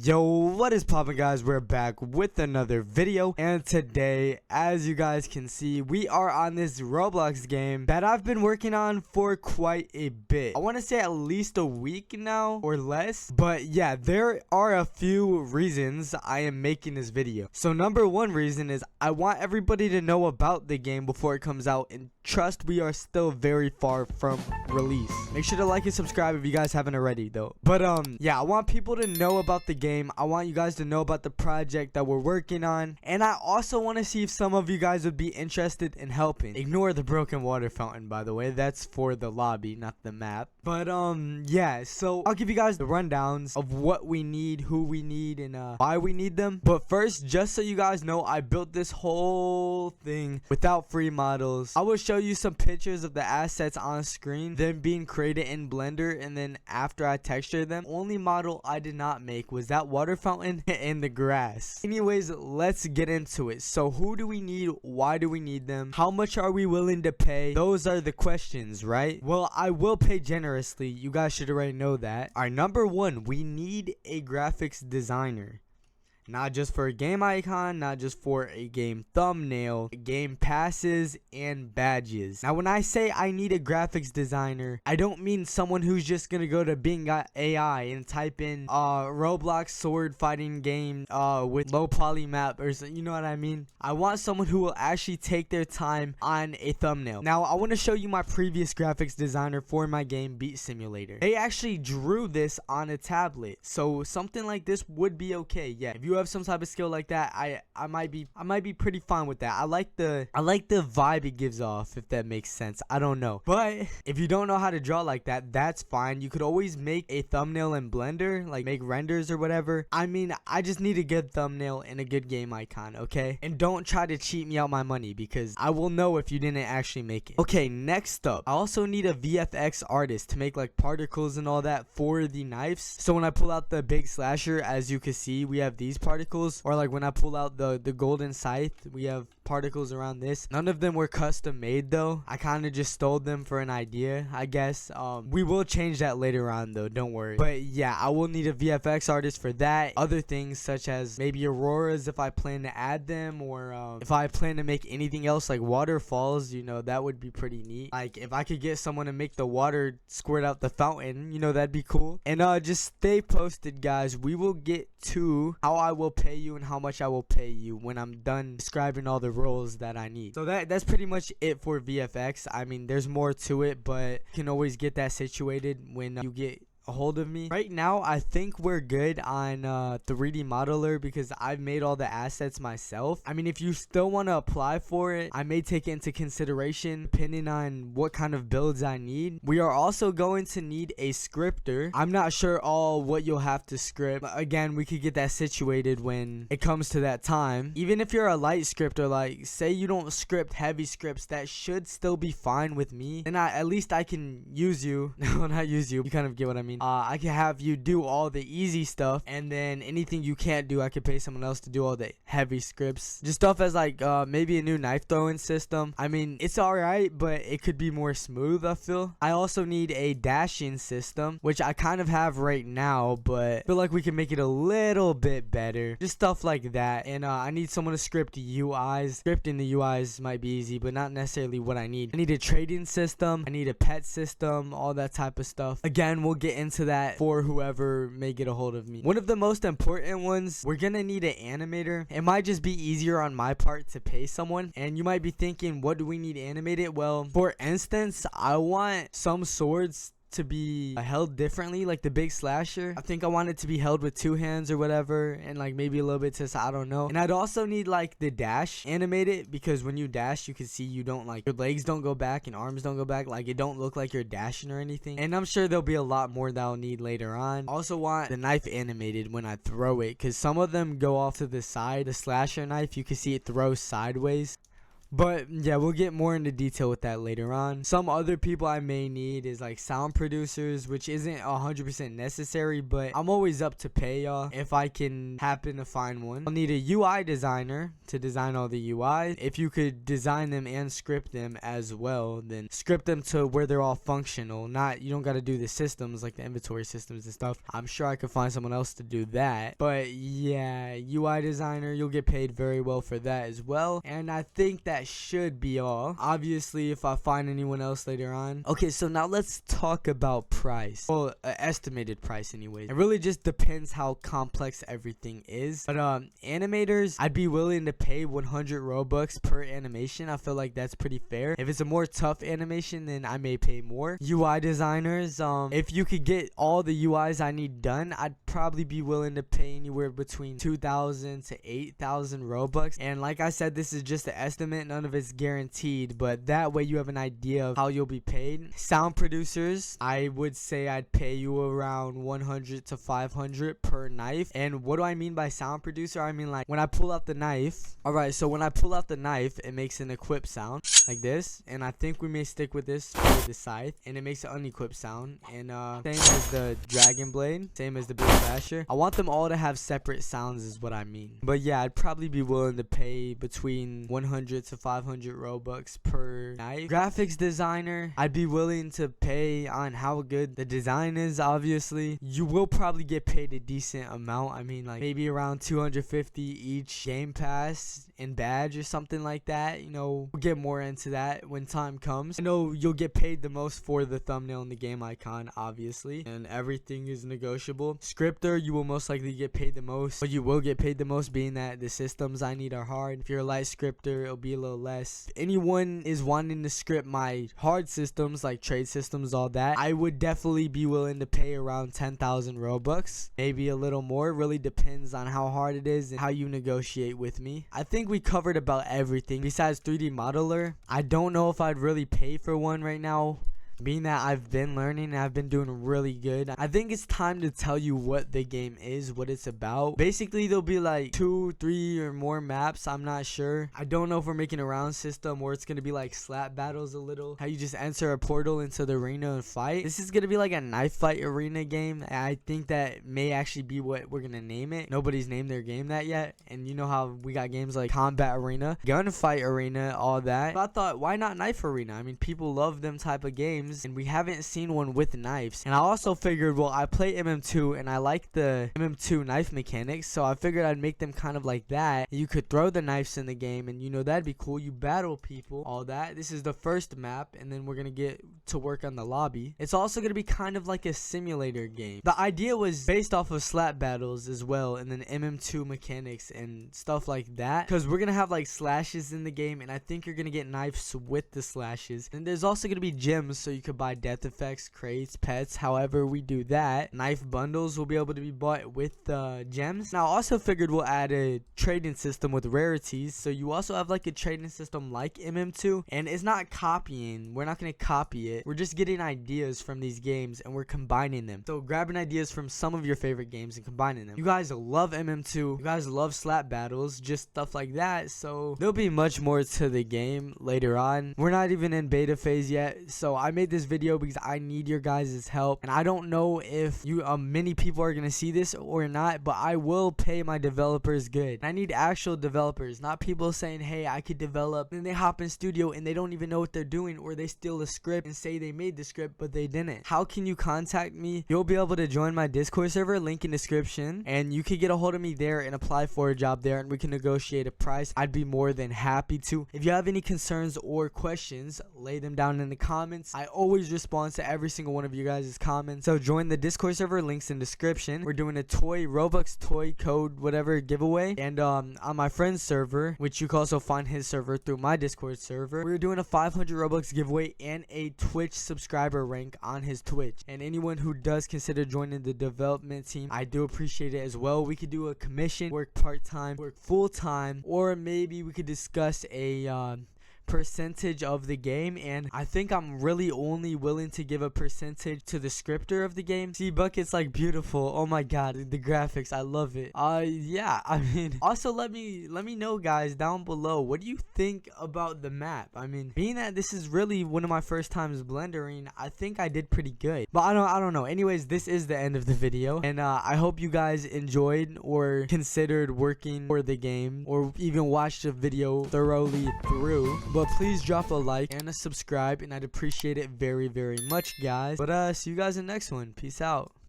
Yo, what is poppin', guys? We're back with another video, and today, as you guys can see, we are on this Roblox game that I've been working on for quite a bit. I want to say at least a week now or less, but yeah, there are a few reasons I am making this video. So number one reason is I want everybody to know about the game before it comes out, and trust, we are still very far from release. Make sure to like and subscribe if you guys haven't already though. But yeah, I want people to know about the game. I want you guys to know about the project that we're working on, and I also want to see if some of you guys would be interested in helping. Ignore the broken water fountain, by the way. That's for the lobby, not the map. But yeah, so I'll give you guys the rundowns of what we need, who we need, and why we need them. But first, just so you guys know, I built this whole thing without free models. I will show you some pictures of the assets on screen, them being created in Blender, and then after I texture them. Only model I did not make was that water fountain and the grass. Anyways, let's get into it. So who do we need? Why do we need them? How much are we willing to pay? Those are the questions, right? Well, I will pay generously. You guys should already know that. All right, number one, we need a graphics designer. Not just for a game icon, not just for a game thumbnail, game passes, and badges. Now, when I say I need a graphics designer, I don't mean someone who's just gonna go to Bing AI and type in Roblox sword fighting game with low poly map, or you know what I mean? I want someone who will actually take their time on a thumbnail. Now, I want to show you my previous graphics designer for my game Beat Simulator. They actually drew this on a tablet, so something like this would be okay. Yeah, if you have some type of skill like that, I might be pretty fine with that. I like the vibe it gives off, if that makes sense. I don't know, but if you don't know how to draw like that, that's fine. You could always make a thumbnail in Blender, like make renders or whatever. I mean, I just need a good thumbnail and a good game icon, okay? And don't try to cheat me out my money, because I will know if you didn't actually make it. Okay, next up, I also need a VFX artist to make like particles and all that for the knives. So when I pull out the big slasher, as you can see, we have these particles, or like when I pull out the golden scythe, we have particles around this. None of them were custom made though. I kind of just stole them for an idea, I guess. We will change that later on though, don't worry. But yeah, I will need a VFX artist for that. Other things such as maybe auroras if I plan to add them, or if I plan to make anything else like waterfalls, you know, that would be pretty neat. Like if I could get someone to make the water squirt out the fountain, you know, that'd be cool. And just stay posted, guys. We will get to how I will pay you and how much I will pay you when I'm done describing all the roles that I need. So that's pretty much it for VFX. I mean, there's more to it, but you can always get that situated when you get a hold of me. Right now, I think we're good on 3D modeler, because I've made all the assets myself. I mean, if you still want to apply for it, I may take it into consideration depending on what kind of builds I need. We are also going to need a scripter. I'm not sure all what you'll have to script. Again, we could get that situated when it comes to that time. Even if you're a light scripter, like say you don't script heavy scripts, that should still be fine with me. And at least I can use you. No, not use you. You kind of get what I mean. I can have you do all the easy stuff, and then anything you can't do, I could pay someone else to do all the heavy scripts. Just stuff as like maybe a new knife throwing system. I mean, it's alright, but it could be more smooth, I feel. I also need a dashing system, which I kind of have right now, but I feel like we can make it a little bit better. Just stuff like that. And I need someone to script UIs. Scripting the UIs might be easy, but not necessarily what I need. I need a trading system. I need a pet system, all that type of stuff. Again, we'll get into that for whoever may get a hold of me. One of the most important ones, we're gonna need an animator. It might just be easier on my part to pay someone, and you might be thinking, what do we need animated? Well, for instance, I want some swords to be held differently, like the big slasher. I think I want it to be held with 2 hands or whatever, and like maybe a little bit to, I don't know. And I'd also need like the dash animated, because when you dash, you can see you don't, like, your legs don't go back and arms don't go back, like it don't look like you're dashing or anything. And I'm sure there'll be a lot more that I'll need later on. Also want the knife animated when I throw it, because some of them go off to the side. The slasher knife, you can see it throws sideways. But yeah, we'll get more into detail with that later on. Some other people I may need is like sound producers, which isn't 100% necessary, but I'm always up to pay y'all if I can happen to find one. I'll need a UI designer to design all the UI. If you could design them and script them as well, then script them to where they're all functional. Not, you don't got to do the systems like the inventory systems and stuff. I'm sure I could find someone else to do that. But yeah, UI designer, you'll get paid very well for that as well. And I think that should be all. Obviously, if I find anyone else later on. Okay, so now let's talk about price. Well, estimated price anyways. It really just depends how complex everything is. But animators, I'd be willing to pay 100 Robux per animation. I feel like that's pretty fair. If it's a more tough animation, then I may pay more. UI designers, if you could get all the UIs I need done, I'd probably be willing to pay anywhere between 2,000 to 8,000 Robux. And like I said, this is just an estimate. None of it's guaranteed, but that way you have an idea of how you'll be paid. Sound producers, I would say I'd pay you around 100 to 500 per knife. And what do I mean by sound producer? I mean like when I pull out the knife. Alright, so when I pull out the knife, it makes an equip sound like this. And I think we may stick with this for the scythe. And it makes an unequipped sound. And same as the dragon blade, same as the big basher. I want them all to have separate sounds is what I mean. But yeah, I'd probably be willing to pay between 100 to 500 Robux per knife. Graphics designer, I'd be willing to pay on how good the design is. Obviously, you will probably get paid a decent amount. I mean, like maybe around 250 each game pass and badge or something like that. You know, we'll get more into that when time comes. I know you'll get paid the most for the thumbnail and the game icon, obviously, and everything is negotiable. Scripter, you will most likely get paid the most, but you will get paid the most, being that the systems I need are hard. If you're a light scripter, it'll be a little less. If anyone is wanting to script my hard systems like trade systems, all that, I would definitely be willing to pay around 10,000 Robux, maybe a little more. It really depends on how hard it is and how you negotiate with me. I think we covered about everything besides 3D modeler. I don't know if I'd really pay for one right now, being that I've been learning and I've been doing really good. I think it's time to tell you what the game is, what it's about. Basically, there'll be like 2, 3 or more maps. I'm not sure. I don't know if we're making a round system or it's going to be like slap battles a little. How you just enter a portal into the arena and fight. This is going to be like a knife fight arena game. I think that may actually be what we're going to name it. Nobody's named their game that yet. And you know how we got games like combat arena, gunfight arena, all that. So I thought, why not knife arena? I mean, people love them type of games, and we haven't seen one with knives. And I also figured, well, I play MM2 and I like the MM2 knife mechanics, so I figured I'd make them kind of like that. You could throw the knives in the game, and you know, that'd be cool. You battle people, all that. This is the first map, and then we're gonna get to work on the lobby. It's also gonna be kind of like a simulator game. The idea was based off of slap battles as well, and then MM2 mechanics and stuff like that, because we're gonna have like slashes in the game, and I think you're gonna get knives with the slashes. And there's also gonna be gems, so you could buy death effects, crates, pets, however we do that. Knife bundles will be able to be bought with gems. Now I also figured we'll add a trading system with rarities, so you also have like a trading system like MM2, and it's not copying. We're not going to copy it. We're just getting ideas from these games and we're combining them. So grabbing ideas from some of your favorite games and combining them. You guys love MM2, you guys love slap battles, just stuff like that, so there'll be much more to the game later on. We're not even in beta phase yet, so I made this video because I need your guys' help, and I don't know if you many people are gonna see this or not, but I will pay my developers good. I need actual developers, not people saying, hey, I could develop, and they hop in studio and they don't even know what they're doing, or they steal a script and say they made the script but they didn't. How can you contact me? You'll be able to join my Discord server, link in description, and you can get a hold of me there and apply for a job there, and we can negotiate a price. I'd be more than happy to. If you have any concerns or questions, lay them down in the comments. I always respond to every single one of you guys' comments. So join the Discord server, links in description. We're doing a Robux toy code whatever giveaway, and on my friend's server, which you can also find his server through my Discord server, we're doing a 500 Robux giveaway and a Twitch subscriber rank on his Twitch. And anyone who does consider joining the development team, I do appreciate it as well. We could do a commission, work part-time, work full-time, or maybe we could discuss a percentage of the game, and I think I'm really only willing to give a percentage to the scripter of the game. See, Bucket's like beautiful. Oh my god, the graphics, I love it. Yeah, I mean, also let me know, guys, down below, what do you think about the map? I mean, being that this is really one of my first times blendering, I think I did pretty good, but I don't know. Anyways, this is the end of the video, and I hope you guys enjoyed or considered working for the game, or even watched the video thoroughly through. But please drop a like and a subscribe, and I'd appreciate it very, very much, guys. But see you guys in the next one. Peace out.